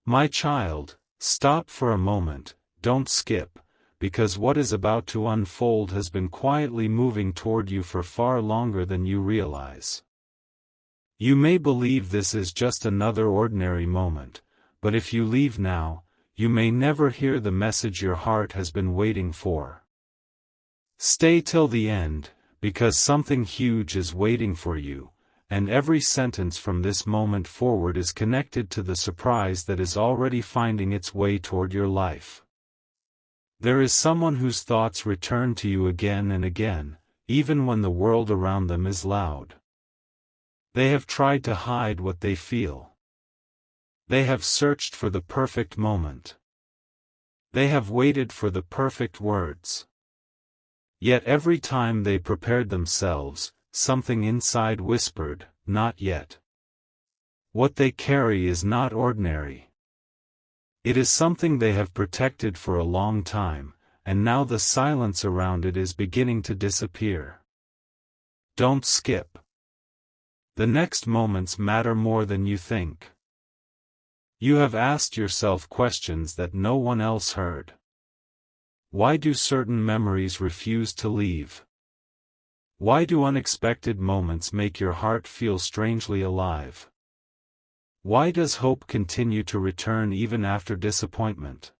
My child, stop for a moment, don't skip, because what is about to unfold has been quietly moving toward you for far longer than you realize. You may believe this is just another ordinary moment, but if you leave now, you may never hear the message your heart has been waiting for. Stay till the end, because something huge is waiting for you, and every sentence from this moment forward is connected to the surprise that is already finding its way toward your life. There is someone whose thoughts return to you again and again, even when the world around them is loud. They have tried to hide what they feel. They have searched for the perfect moment. They have waited for the perfect words. Yet every time they prepared themselves, something inside whispered, "Not yet." What they carry is not ordinary. It is something they have protected for a long time, and now the silence around it is beginning to disappear. Don't skip. The next moments matter more than you think. You have asked yourself questions that no one else heard. Why do certain memories refuse to leave? Why do unexpected moments make your heart feel strangely alive? Why does hope continue to return even after disappointment?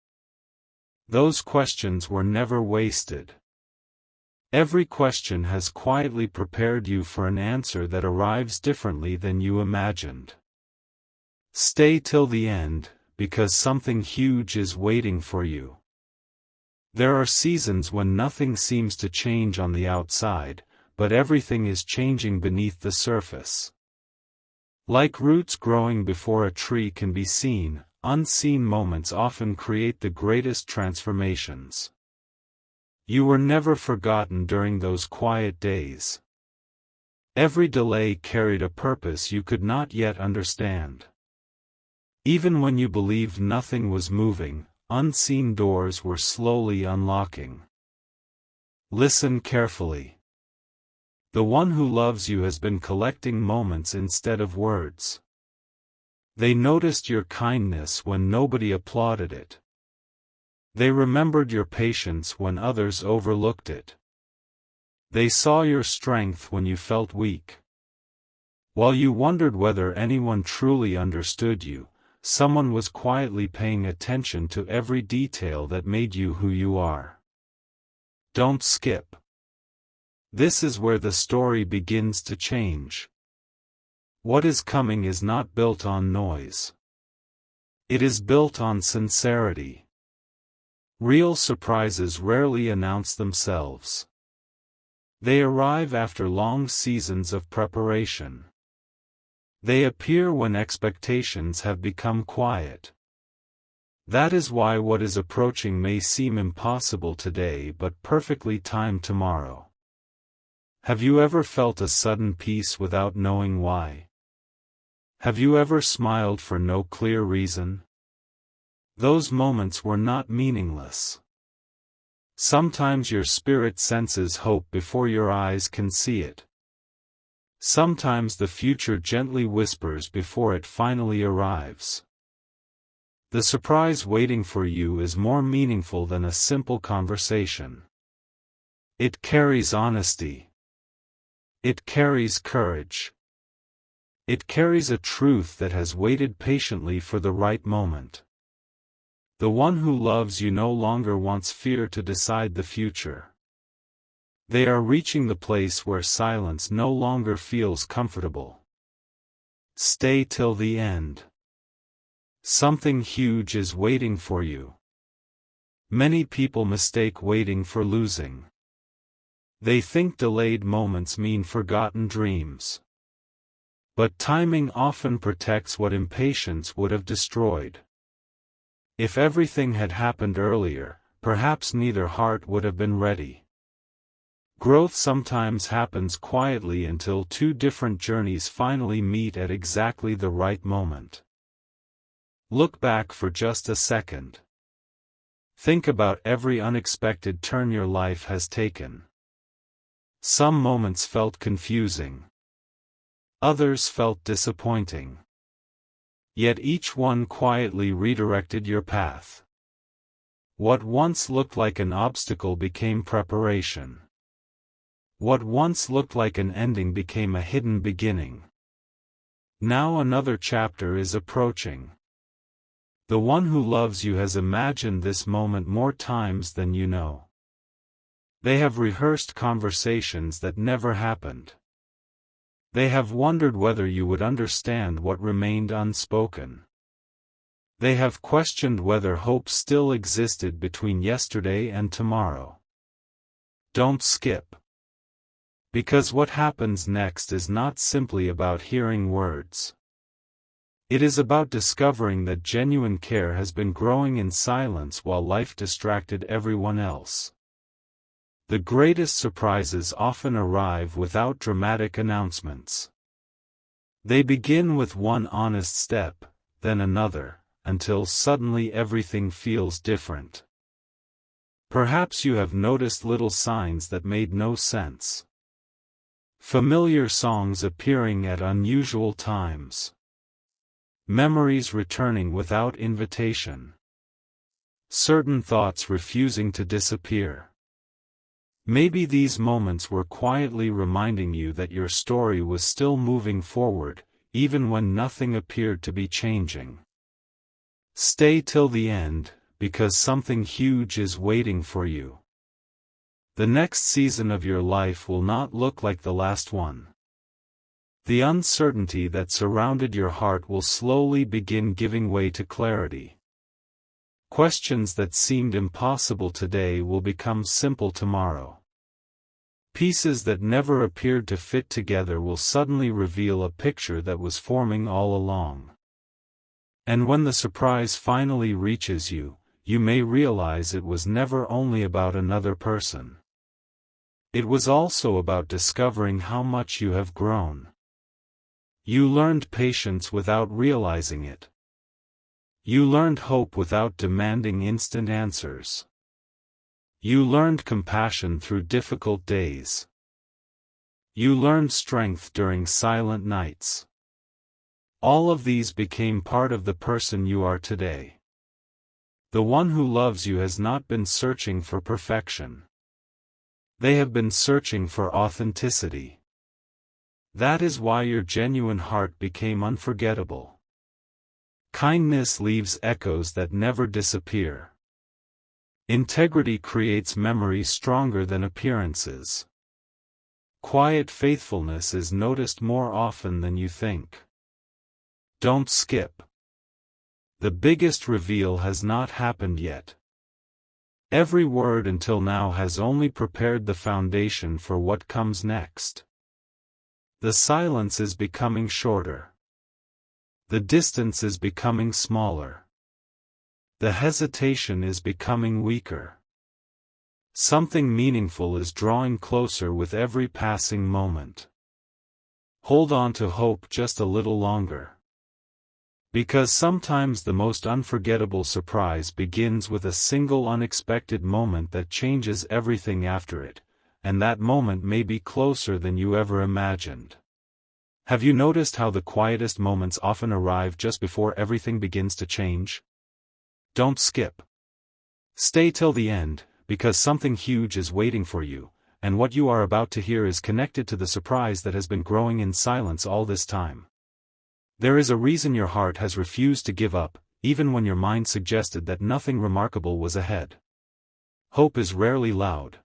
Those questions were never wasted. Every question has quietly prepared you for an answer that arrives differently than you imagined. Stay till the end, because something huge is waiting for you. There are seasons when nothing seems to change on the outside, but everything is changing beneath the surface. Like roots growing before a tree can be seen, unseen moments often create the greatest transformations. You were never forgotten during those quiet days. Every delay carried a purpose you could not yet understand. Even when you believed nothing was moving, unseen doors were slowly unlocking. Listen carefully. The one who loves you has been collecting moments instead of words. They noticed your kindness when nobody applauded it. They remembered your patience when others overlooked it. They saw your strength when you felt weak. While you wondered whether anyone truly understood you, someone was quietly paying attention to every detail that made you who you are. Don't skip. This is where the story begins to change. What is coming is not built on noise. It is built on sincerity. Real surprises rarely announce themselves. They arrive after long seasons of preparation. They appear when expectations have become quiet. That is why what is approaching may seem impossible today but perfectly timed tomorrow. Have you ever felt a sudden peace without knowing why? Have you ever smiled for no clear reason? Those moments were not meaningless. Sometimes your spirit senses hope before your eyes can see it. Sometimes the future gently whispers before it finally arrives. The surprise waiting for you is more meaningful than a simple conversation. It carries honesty. It carries courage. It carries a truth that has waited patiently for the right moment. The one who loves you no longer wants fear to decide the future. They are reaching the place where silence no longer feels comfortable. Stay till the end. Something huge is waiting for you. Many people mistake waiting for losing. They think delayed moments mean forgotten dreams. But timing often protects what impatience would have destroyed. If everything had happened earlier, perhaps neither heart would have been ready. Growth sometimes happens quietly until two different journeys finally meet at exactly the right moment. Look back for just a second. Think about every unexpected turn your life has taken. Some moments felt confusing. Others felt disappointing. Yet each one quietly redirected your path. What once looked like an obstacle became preparation. What once looked like an ending became a hidden beginning. Now another chapter is approaching. The one who loves you has imagined this moment more times than you know. They have rehearsed conversations that never happened. They have wondered whether you would understand what remained unspoken. They have questioned whether hope still existed between yesterday and tomorrow. Don't skip. Because what happens next is not simply about hearing words. It is about discovering that genuine care has been growing in silence while life distracted everyone else. The greatest surprises often arrive without dramatic announcements. They begin with one honest step, then another, until suddenly everything feels different. Perhaps you have noticed little signs that made no sense. Familiar songs appearing at unusual times. Memories returning without invitation. Certain thoughts refusing to disappear. Maybe these moments were quietly reminding you that your story was still moving forward, even when nothing appeared to be changing. Stay till the end, because something huge is waiting for you. The next season of your life will not look like the last one. The uncertainty that surrounded your heart will slowly begin giving way to clarity. Questions that seemed impossible today will become simple tomorrow. Pieces that never appeared to fit together will suddenly reveal a picture that was forming all along. And when the surprise finally reaches you, you may realize it was never only about another person. It was also about discovering how much you have grown. You learned patience without realizing it. You learned hope without demanding instant answers. You learned compassion through difficult days. You learned strength during silent nights. All of these became part of the person you are today. The one who loves you has not been searching for perfection. They have been searching for authenticity. That is why your genuine heart became unforgettable. Kindness leaves echoes that never disappear. Integrity creates memories stronger than appearances. Quiet faithfulness is noticed more often than you think. Don't skip. The biggest reveal has not happened yet. Every word until now has only prepared the foundation for what comes next. The silence is becoming shorter. The distance is becoming smaller. The hesitation is becoming weaker. Something meaningful is drawing closer with every passing moment. Hold on to hope just a little longer. Because sometimes the most unforgettable surprise begins with a single unexpected moment that changes everything after it, and that moment may be closer than you ever imagined. Have you noticed how the quietest moments often arrive just before everything begins to change? Don't skip. Stay till the end, because something huge is waiting for you, and what you are about to hear is connected to the surprise that has been growing in silence all this time. There is a reason your heart has refused to give up, even when your mind suggested that nothing remarkable was ahead. Hope is rarely loud.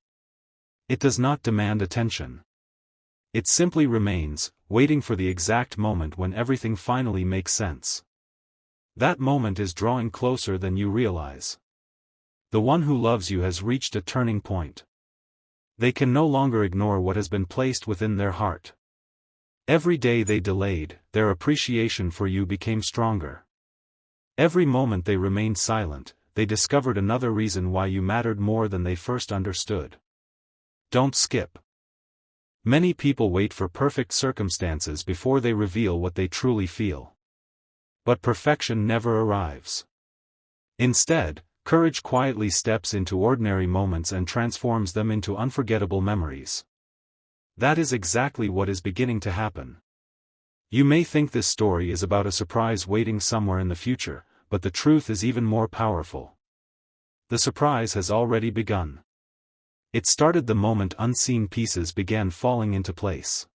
It does not demand attention. It simply remains, waiting for the exact moment when everything finally makes sense. That moment is drawing closer than you realize. The one who loves you has reached a turning point. They can no longer ignore what has been placed within their heart. Every day they delayed, their appreciation for you became stronger. Every moment they remained silent, they discovered another reason why you mattered more than they first understood. Don't skip. Many people wait for perfect circumstances before they reveal what they truly feel. But perfection never arrives. Instead, courage quietly steps into ordinary moments and transforms them into unforgettable memories. That is exactly what is beginning to happen. You may think this story is about a surprise waiting somewhere in the future, but the truth is even more powerful. The surprise has already begun. It started the moment unseen pieces began falling into place.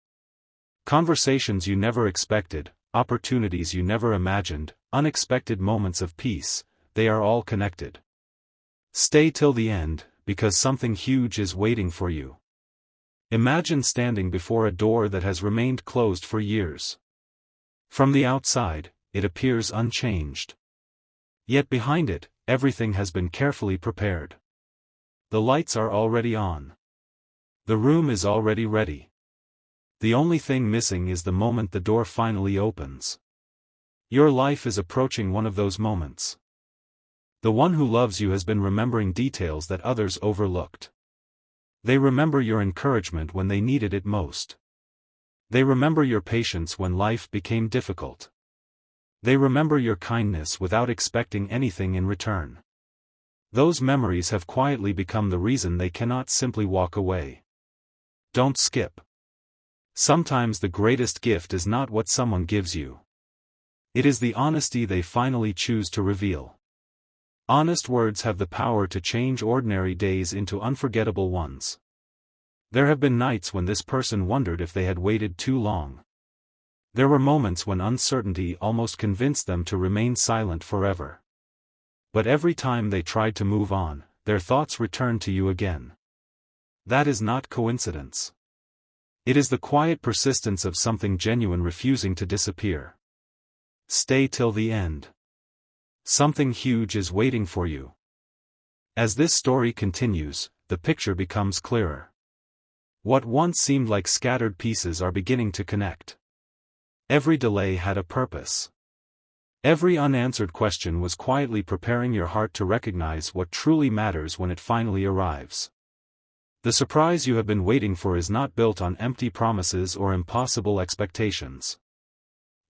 Conversations you never expected, opportunities you never imagined, unexpected moments of peace, they are all connected. Stay till the end, because something huge is waiting for you. Imagine standing before a door that has remained closed for years. From the outside, it appears unchanged. Yet behind it, everything has been carefully prepared. The lights are already on. The room is already ready. The only thing missing is the moment the door finally opens. Your life is approaching one of those moments. The one who loves you has been remembering details that others overlooked. They remember your encouragement when they needed it most. They remember your patience when life became difficult. They remember your kindness without expecting anything in return. Those memories have quietly become the reason they cannot simply walk away. Don't skip. Sometimes the greatest gift is not what someone gives you. It is the honesty they finally choose to reveal. Honest words have the power to change ordinary days into unforgettable ones. There have been nights when this person wondered if they had waited too long. There were moments when uncertainty almost convinced them to remain silent forever. But every time they tried to move on, their thoughts returned to you again. That is not coincidence. It is the quiet persistence of something genuine refusing to disappear. Stay till the end. Something huge is waiting for you. As this story continues, the picture becomes clearer. What once seemed like scattered pieces are beginning to connect. Every delay had a purpose. Every unanswered question was quietly preparing your heart to recognize what truly matters when it finally arrives. The surprise you have been waiting for is not built on empty promises or impossible expectations.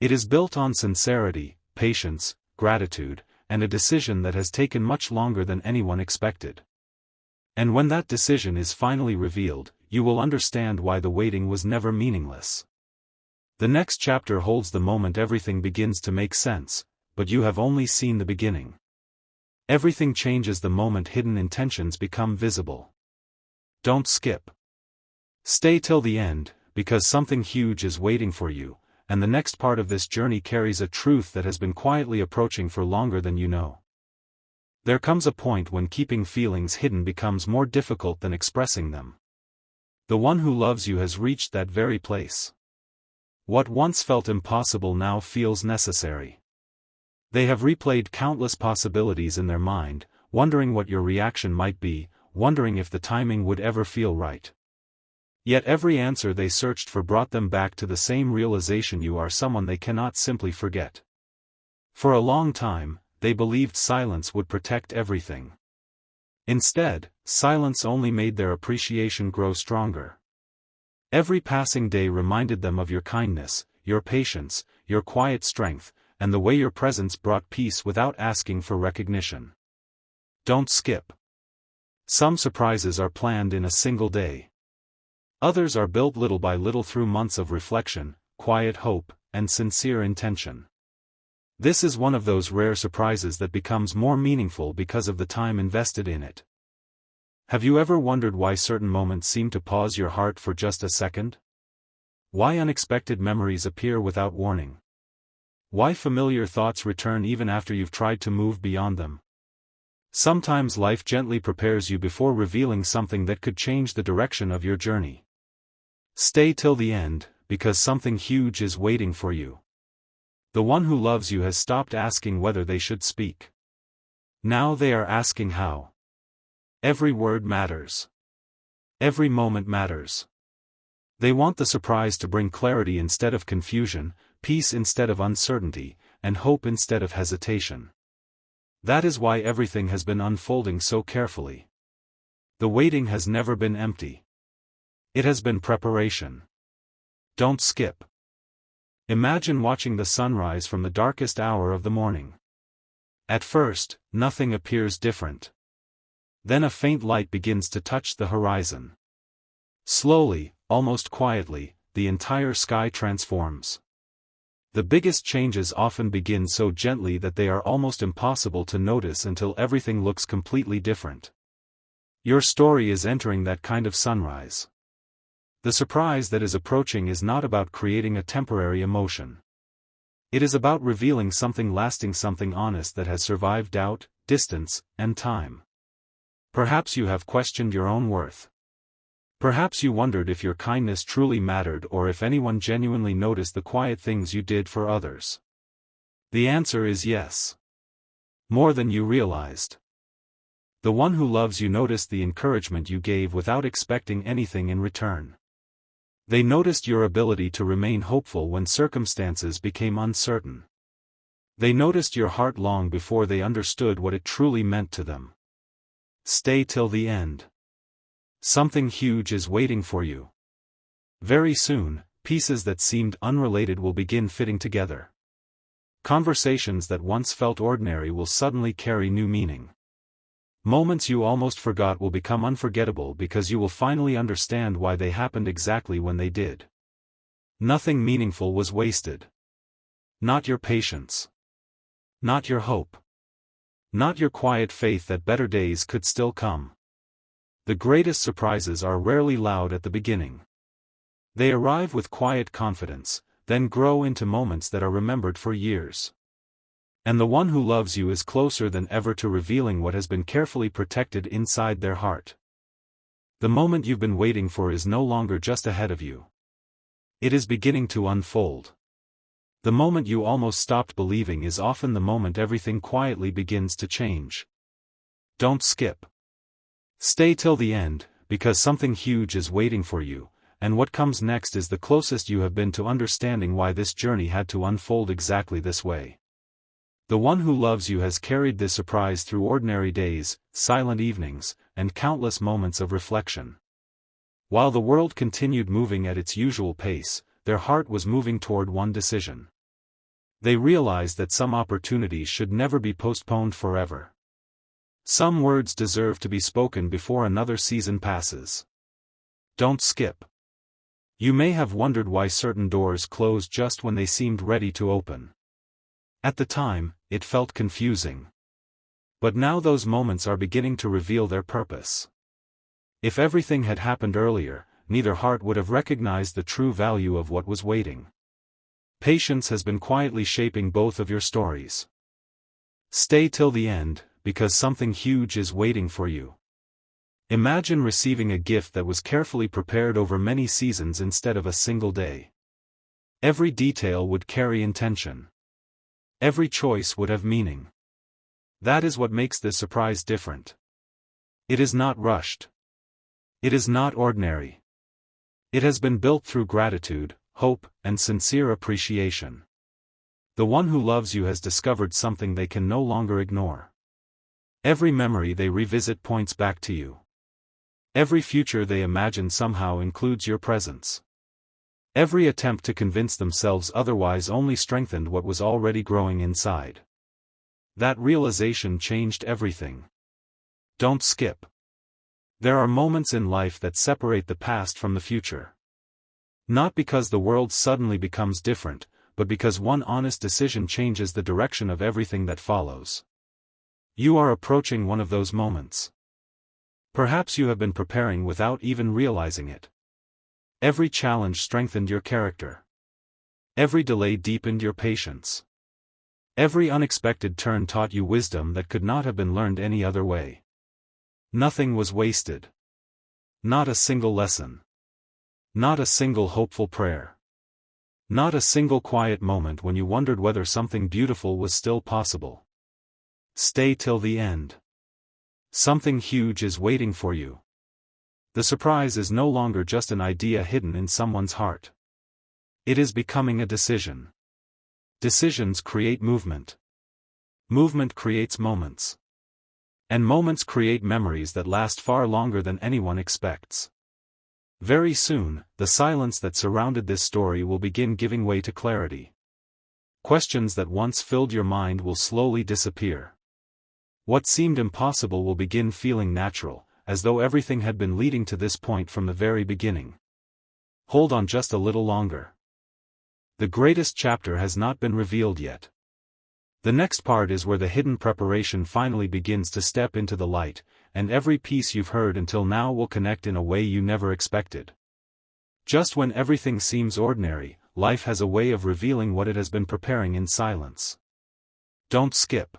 It is built on sincerity, patience, gratitude, and a decision that has taken much longer than anyone expected. And when that decision is finally revealed, you will understand why the waiting was never meaningless. The next chapter holds the moment everything begins to make sense, but you have only seen the beginning. Everything changes the moment hidden intentions become visible. Don't skip. Stay till the end, because something huge is waiting for you, and the next part of this journey carries a truth that has been quietly approaching for longer than you know. There comes a point when keeping feelings hidden becomes more difficult than expressing them. The one who loves you has reached that very place. What once felt impossible now feels necessary. They have replayed countless possibilities in their mind, wondering what your reaction might be, wondering if the timing would ever feel right. Yet every answer they searched for brought them back to the same realization: you are someone they cannot simply forget. For a long time, they believed silence would protect everything. Instead, silence only made their appreciation grow stronger. Every passing day reminded them of your kindness, your patience, your quiet strength, and the way your presence brought peace without asking for recognition. Don't skip. Some surprises are planned in a single day. Others are built little by little through months of reflection, quiet hope, and sincere intention. This is one of those rare surprises that becomes more meaningful because of the time invested in it. Have you ever wondered why certain moments seem to pause your heart for just a second? Why unexpected memories appear without warning? Why familiar thoughts return even after you've tried to move beyond them? Sometimes life gently prepares you before revealing something that could change the direction of your journey. Stay till the end, because something huge is waiting for you. The one who loves you has stopped asking whether they should speak. Now they are asking how. Every word matters. Every moment matters. They want the surprise to bring clarity instead of confusion, peace instead of uncertainty, and hope instead of hesitation. That is why everything has been unfolding so carefully. The waiting has never been empty. It has been preparation. Don't skip. Imagine watching the sunrise from the darkest hour of the morning. At first, nothing appears different. Then a faint light begins to touch the horizon. Slowly, almost quietly, the entire sky transforms. The biggest changes often begin so gently that they are almost impossible to notice until everything looks completely different. Your story is entering that kind of sunrise. The surprise that is approaching is not about creating a temporary emotion. It is about revealing something lasting, something honest that has survived doubt, distance, and time. Perhaps you have questioned your own worth. Perhaps you wondered if your kindness truly mattered or if anyone genuinely noticed the quiet things you did for others. The answer is yes. More than you realized. The one who loves you noticed the encouragement you gave without expecting anything in return. They noticed your ability to remain hopeful when circumstances became uncertain. They noticed your heart long before they understood what it truly meant to them. Stay till the end. Something huge is waiting for you. Very soon, pieces that seemed unrelated will begin fitting together. Conversations that once felt ordinary will suddenly carry new meaning. Moments you almost forgot will become unforgettable because you will finally understand why they happened exactly when they did. Nothing meaningful was wasted. Not your patience. Not your hope. Not your quiet faith that better days could still come. The greatest surprises are rarely loud at the beginning. They arrive with quiet confidence, then grow into moments that are remembered for years. And the one who loves you is closer than ever to revealing what has been carefully protected inside their heart. The moment you've been waiting for is no longer just ahead of you. It is beginning to unfold. The moment you almost stopped believing is often the moment everything quietly begins to change. Don't skip. Stay till the end, because something huge is waiting for you, and what comes next is the closest you have been to understanding why this journey had to unfold exactly this way. The one who loves you has carried this surprise through ordinary days, silent evenings, and countless moments of reflection. While the world continued moving at its usual pace, their heart was moving toward one decision. They realized that some opportunities should never be postponed forever. Some words deserve to be spoken before another season passes. Don't skip. You may have wondered why certain doors closed just when they seemed ready to open. At the time, it felt confusing. But now those moments are beginning to reveal their purpose. If everything had happened earlier, neither heart would have recognized the true value of what was waiting. Patience has been quietly shaping both of your stories. Stay till the end, because something huge is waiting for you. Imagine receiving a gift that was carefully prepared over many seasons instead of a single day. Every detail would carry intention. Every choice would have meaning. That is what makes this surprise different. It is not rushed. It is not ordinary. It has been built through gratitude, hope, and sincere appreciation. The one who loves you has discovered something they can no longer ignore. Every memory they revisit points back to you. Every future they imagine somehow includes your presence. Every attempt to convince themselves otherwise only strengthened what was already growing inside. That realization changed everything. Don't skip. There are moments in life that separate the past from the future. Not because the world suddenly becomes different, but because one honest decision changes the direction of everything that follows. You are approaching one of those moments. Perhaps you have been preparing without even realizing it. Every challenge strengthened your character. Every delay deepened your patience. Every unexpected turn taught you wisdom that could not have been learned any other way. Nothing was wasted. Not a single lesson. Not a single hopeful prayer. Not a single quiet moment when you wondered whether something beautiful was still possible. Stay till the end. Something huge is waiting for you. The surprise is no longer just an idea hidden in someone's heart. It is becoming a decision. Decisions create movement. Movement creates moments. And moments create memories that last far longer than anyone expects. Very soon, the silence that surrounded this story will begin giving way to clarity. Questions that once filled your mind will slowly disappear. What seemed impossible will begin feeling natural, as though everything had been leading to this point from the very beginning. Hold on just a little longer. The greatest chapter has not been revealed yet. The next part is where the hidden preparation finally begins to step into the light, and every piece you've heard until now will connect in a way you never expected. Just when everything seems ordinary, life has a way of revealing what it has been preparing in silence. Don't skip.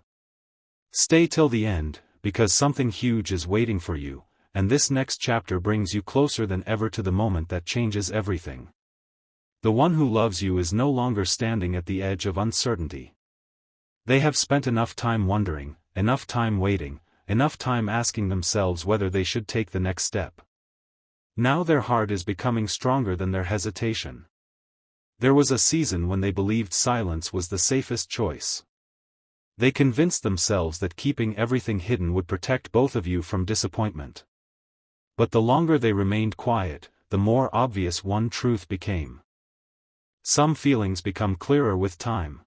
Stay till the end, because something huge is waiting for you, and this next chapter brings you closer than ever to the moment that changes everything. The one who loves you is no longer standing at the edge of uncertainty. They have spent enough time wondering, enough time waiting, enough time asking themselves whether they should take the next step. Now their heart is becoming stronger than their hesitation. There was a season when they believed silence was the safest choice. They convinced themselves that keeping everything hidden would protect both of you from disappointment. But the longer they remained quiet, the more obvious one truth became. Some feelings become clearer with time.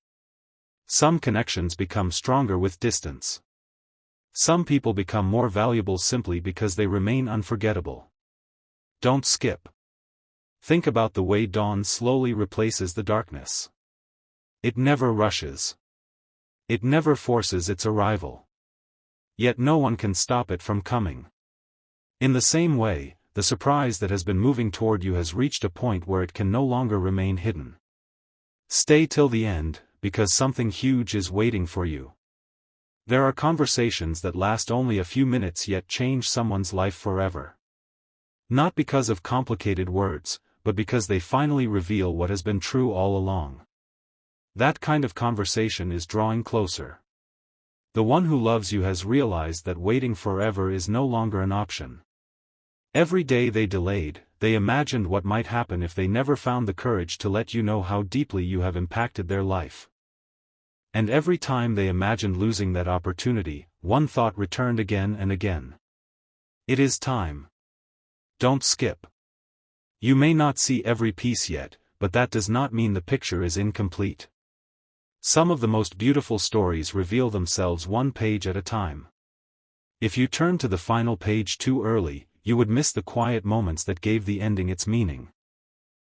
Some connections become stronger with distance. Some people become more valuable simply because they remain unforgettable. Don't skip. Think about the way dawn slowly replaces the darkness. It never rushes. It never forces its arrival. Yet no one can stop it from coming. In the same way, the surprise that has been moving toward you has reached a point where it can no longer remain hidden. Stay till the end, because something huge is waiting for you. There are conversations that last only a few minutes yet change someone's life forever. Not because of complicated words, but because they finally reveal what has been true all along. That kind of conversation is drawing closer. The one who loves you has realized that waiting forever is no longer an option. Every day they delayed, they imagined what might happen if they never found the courage to let you know how deeply you have impacted their life. And every time they imagined losing that opportunity, one thought returned again and again. It is time. Don't skip. You may not see every piece yet, but that does not mean the picture is incomplete. Some of the most beautiful stories reveal themselves one page at a time. If you turn to the final page too early, you would miss the quiet moments that gave the ending its meaning.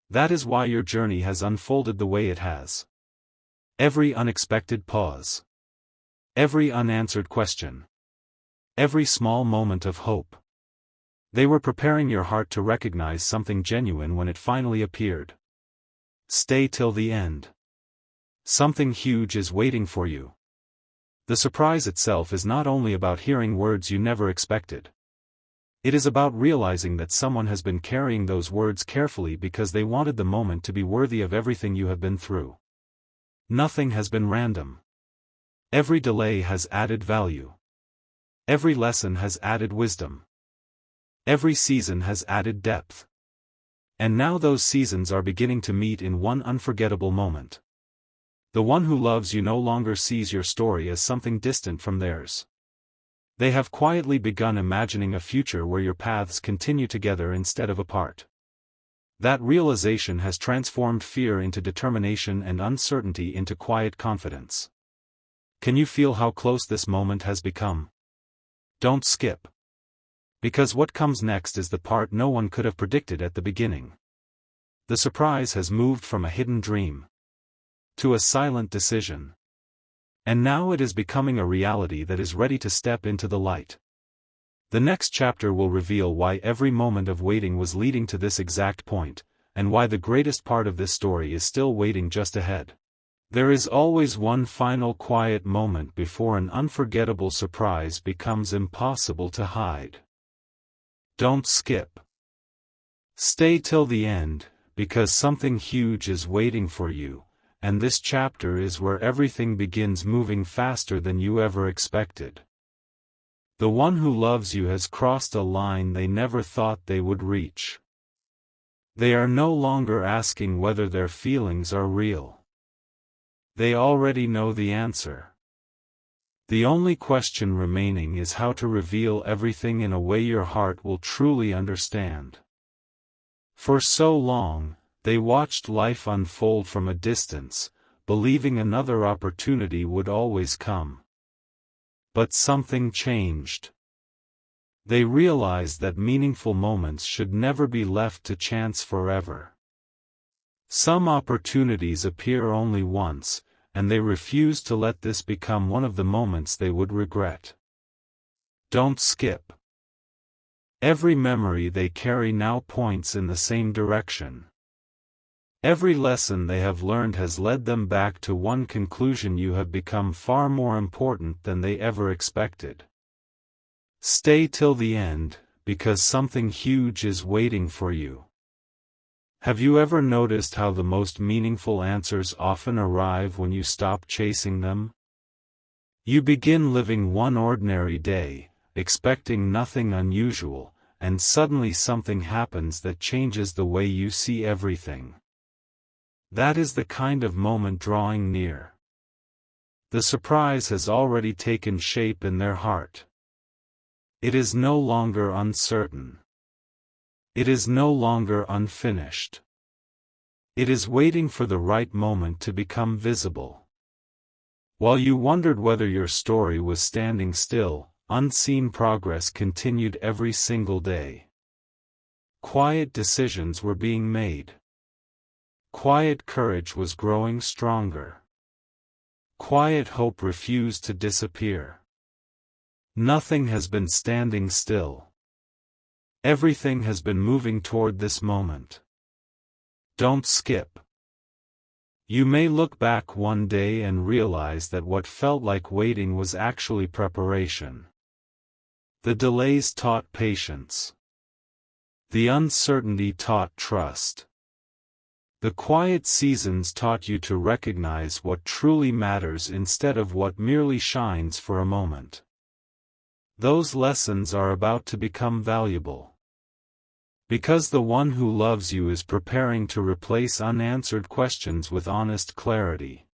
That is why your journey has unfolded the way it has. Every unexpected pause. Every unanswered question. Every small moment of hope. They were preparing your heart to recognize something genuine when it finally appeared. Stay till the end. Something huge is waiting for you. The surprise itself is not only about hearing words you never expected. It is about realizing that someone has been carrying those words carefully because they wanted the moment to be worthy of everything you have been through. Nothing has been random. Every delay has added value. Every lesson has added wisdom. Every season has added depth. And now those seasons are beginning to meet in one unforgettable moment. The one who loves you no longer sees your story as something distant from theirs. They have quietly begun imagining a future where your paths continue together instead of apart. That realization has transformed fear into determination and uncertainty into quiet confidence. Can you feel how close this moment has become? Don't skip. Because what comes next is the part no one could have predicted at the beginning. The surprise has moved from a hidden dream to a silent decision. And now it is becoming a reality that is ready to step into the light. The next chapter will reveal why every moment of waiting was leading to this exact point, and why the greatest part of this story is still waiting just ahead. There is always one final quiet moment before an unforgettable surprise becomes impossible to hide. Don't skip. Stay till the end, because something huge is waiting for you. And this chapter is where everything begins moving faster than you ever expected. The one who loves you has crossed a line they never thought they would reach. They are no longer asking whether their feelings are real. They already know the answer. The only question remaining is how to reveal everything in a way your heart will truly understand. For so long, they watched life unfold from a distance, believing another opportunity would always come. But something changed. They realized that meaningful moments should never be left to chance forever. Some opportunities appear only once, and they refuse to let this become one of the moments they would regret. Don't skip. Every memory they carry now points in the same direction. Every lesson they have learned has led them back to one conclusion: you have become far more important than they ever expected. Stay till the end, because something huge is waiting for you. Have you ever noticed how the most meaningful answers often arrive when you stop chasing them? You begin living one ordinary day, expecting nothing unusual, and suddenly something happens that changes the way you see everything. That is the kind of moment drawing near. The surprise has already taken shape in their heart. It is no longer uncertain. It is no longer unfinished. It is waiting for the right moment to become visible. While you wondered whether your story was standing still, unseen progress continued every single day. Quiet decisions were being made. Quiet courage was growing stronger. Quiet hope refused to disappear. Nothing has been standing still. Everything has been moving toward this moment. Don't skip. You may look back one day and realize that what felt like waiting was actually preparation. The delays taught patience. The uncertainty taught trust. The quiet seasons taught you to recognize what truly matters instead of what merely shines for a moment. Those lessons are about to become valuable. Because the one who loves you is preparing to replace unanswered questions with honest clarity.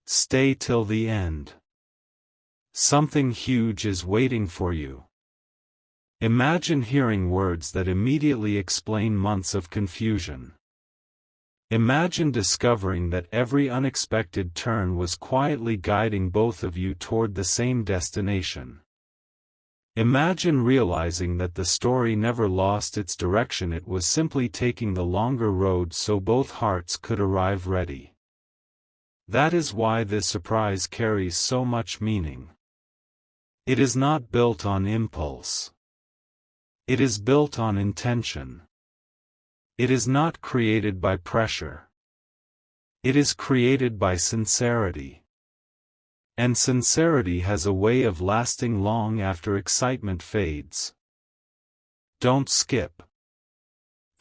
Stay till the end. Something huge is waiting for you. Imagine hearing words that immediately explain months of confusion. Imagine discovering that every unexpected turn was quietly guiding both of you toward the same destination. Imagine realizing that the story never lost its direction, it was simply taking the longer road so both hearts could arrive ready. That is why this surprise carries so much meaning. It is not built on impulse. It is built on intention. It is not created by pressure. It is created by sincerity. And sincerity has a way of lasting long after excitement fades. Don't skip.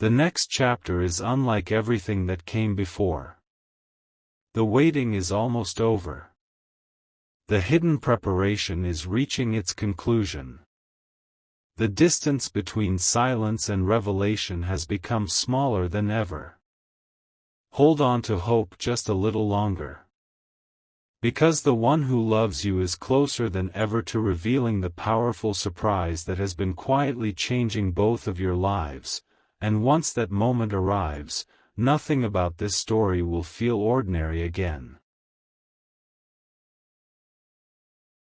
The next chapter is unlike everything that came before. The waiting is almost over. The hidden preparation is reaching its conclusion. The distance between silence and revelation has become smaller than ever. Hold on to hope just a little longer. Because the one who loves you is closer than ever to revealing the powerful surprise that has been quietly changing both of your lives, and once that moment arrives, nothing about this story will feel ordinary again.